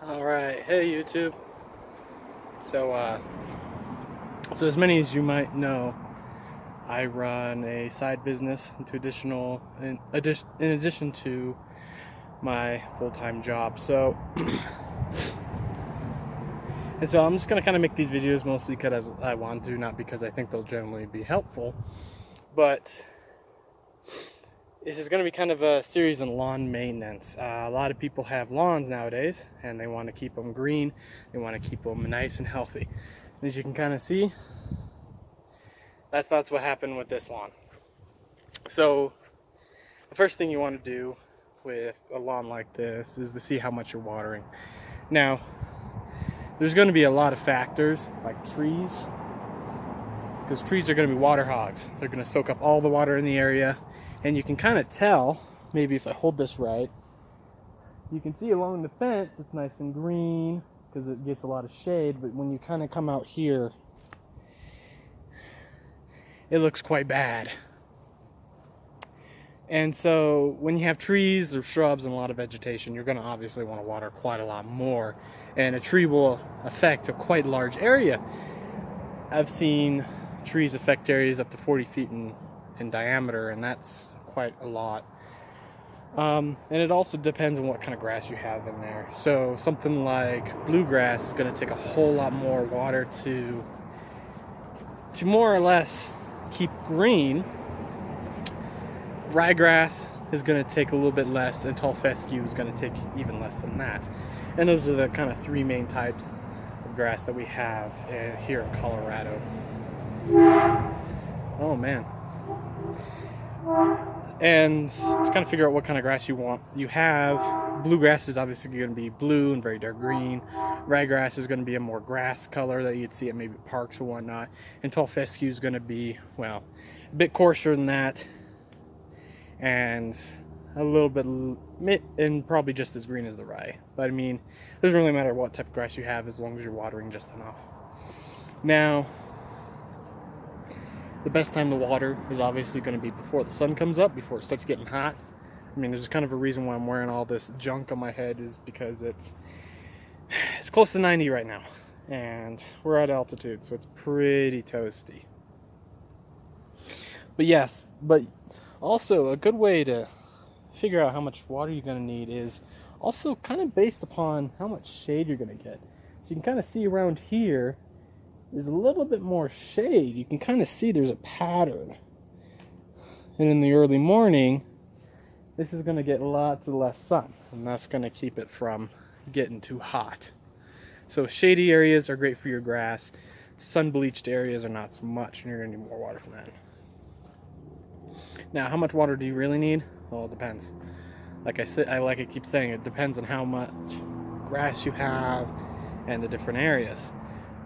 Alright, hey YouTube. So as many as you might know, I run a side business in addition to my full-time job. So I'm just gonna kind of make these videos mostly because I want to, not because I think they'll generally be helpful. But this is going to be kind of a series on lawn maintenance. A lot of people have lawns nowadays, and they want to keep them green. They want to keep them nice and healthy. And as you can kind of see, that's what happened with this lawn. So the first thing you want to do with a lawn like this is to see how much you're watering. Now, there's going to be a lot of factors like trees, because trees are going to be water hogs. They're going to soak up all the water in the area. And you can kind of tell, maybe if I hold this right, you can see along the fence it's nice and green because it gets a lot of shade, but when you kind of come out here, it looks quite bad. And so when you have trees or shrubs and a lot of vegetation, you're going to obviously want to water quite a lot more. And a tree will affect a quite large area. I've seen trees affect areas up to 40 feet in diameter, and that's quite a lot. And it also depends on what kind of grass you have in there. So something like bluegrass is going to take a whole lot more water to more or less keep green. Ryegrass is going to take a little bit less, and tall fescue is going to take even less than that. And those are the kind of three main types of grass that we have here in Colorado. Oh man. And to kind of figure out what kind of grass you want, you have bluegrass is obviously going to be blue and very dark green. Ryegrass is going to be a more grass color that you'd see at maybe parks or whatnot. And tall fescue is going to be, well, a bit coarser than that, and a little bit, and probably just as green as the rye. But I mean, it doesn't really matter what type of grass you have as long as you're watering just enough. Now, the best time to water is obviously going to be before the sun comes up, before it starts getting hot. I mean, there's kind of a reason why I'm wearing all this junk on my head is because it's close to 90 right now, and we're at altitude, so it's pretty toasty. But yes, but also a good way to figure out how much water you're going to need is also kind of based upon how much shade you're going to get. So you can kind of see around here, there's a little bit more shade. You can kind of see there's a pattern. And in the early morning, this is going to get lots of less sun, and that's going to keep it from getting too hot. So shady areas are great for your grass. Sun-bleached areas are not so much, and you're going to need more water from that. Now, how much water do you really need? Well, it depends. Like I keep saying, it depends on how much grass you have and the different areas.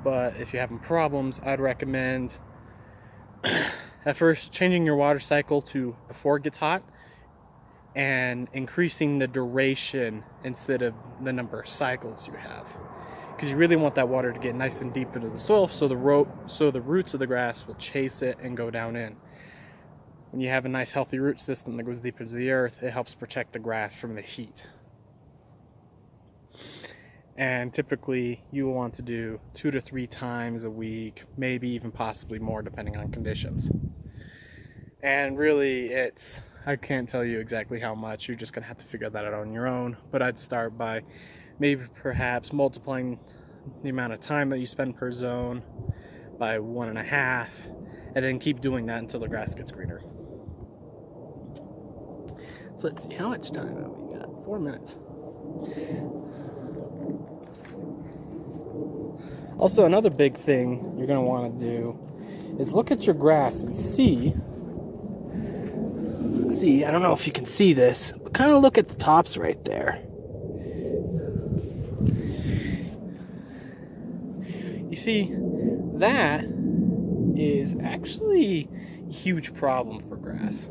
But if you're having problems, I'd recommend at first changing your water cycle to before it gets hot and increasing the duration instead of the number of cycles you have, because you really want that water to get nice and deep into the soil so the roots of the grass will chase it and go down in. When you have a nice healthy root system that goes deep into the earth, it helps protect the grass from the heat. And typically you will want to do 2 to 3 times a week, maybe even possibly more depending on conditions. And really I can't tell you exactly how much. You're just going to have to figure that out on your own. But I'd start by maybe perhaps multiplying the amount of time that you spend per zone by 1.5, and then keep doing that until the grass gets greener. So let's see, how much time have we got? 4 minutes. Also, another big thing you're going to want to do is look at your grass and see, I don't know if you can see this, but kind of look at the tops right there. You see, that is actually a huge problem for grass.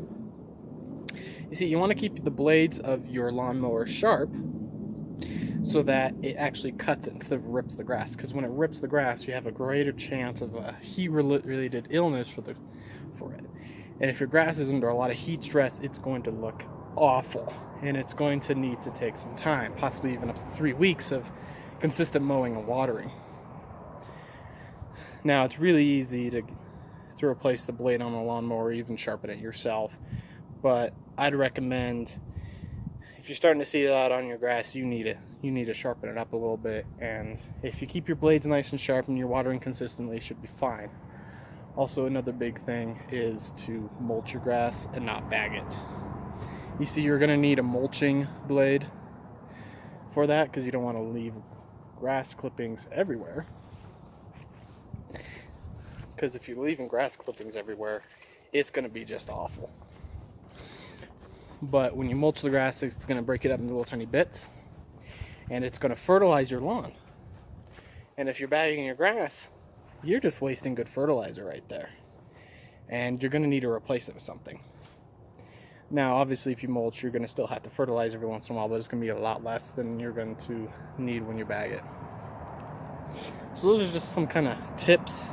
You see, you want to keep the blades of your lawnmower sharp so that it actually cuts it instead of rips the grass. Because when it rips the grass, you have a greater chance of a heat-related illness for it. And if your grass is under a lot of heat stress, it's going to look awful. and it's going to need to take some time, possibly even up to 3 weeks of consistent mowing and watering. Now, it's really easy to replace the blade on a lawnmower or even sharpen it yourself, but I'd recommend, if you're starting to see that on your grass, you need to sharpen it up a little bit. And if you keep your blades nice and sharp and you're watering consistently, it should be fine. Also, another big thing is to mulch your grass and not bag it. You see, you're going to need a mulching blade for that, because you don't want to leave grass clippings everywhere. Because if you're leaving grass clippings everywhere, it's going to be just awful. But when you mulch the grass, it's going to break it up into little tiny bits, and it's going to fertilize your lawn. And if you're bagging your grass, you're just wasting good fertilizer right there. And you're going to need to replace it with something. Now, obviously, if you mulch, you're going to still have to fertilize every once in a while, but it's going to be a lot less than you're going to need when you bag it. So those are just some kind of tips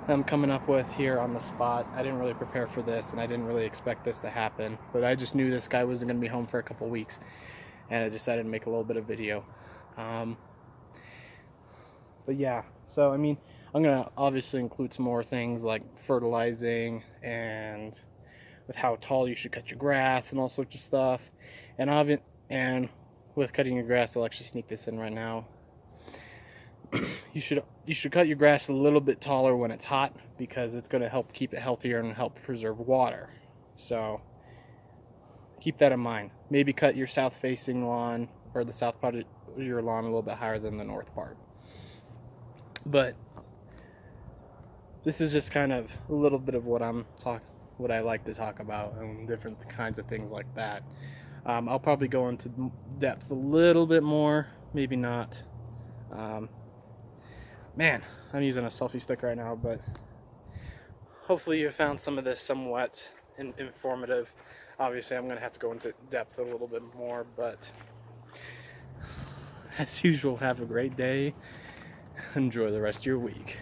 I'm coming up with here on the spot. I didn't really prepare for this, and I didn't really expect this to happen, but I just knew this guy wasn't going to be home for a couple weeks, and I decided to make a little bit of video. But yeah, so I mean, I'm going to obviously include some more things like fertilizing and with how tall you should cut your grass and all sorts of stuff. And with cutting your grass, I'll actually sneak this in right now. You should cut your grass a little bit taller when it's hot, because it's going to help keep it healthier and help preserve water. So keep that in mind. Maybe cut your south-facing lawn, or the south part of your lawn, a little bit higher than the north part. But this is just kind of a little bit of what I like to talk about, and different kinds of things like that. I'll probably go into depth a little bit more, maybe not. Man, I'm using a selfie stick right now, but hopefully you found some of this somewhat informative. Obviously, I'm going to have to go into depth a little bit more, but as usual, have a great day. Enjoy the rest of your week.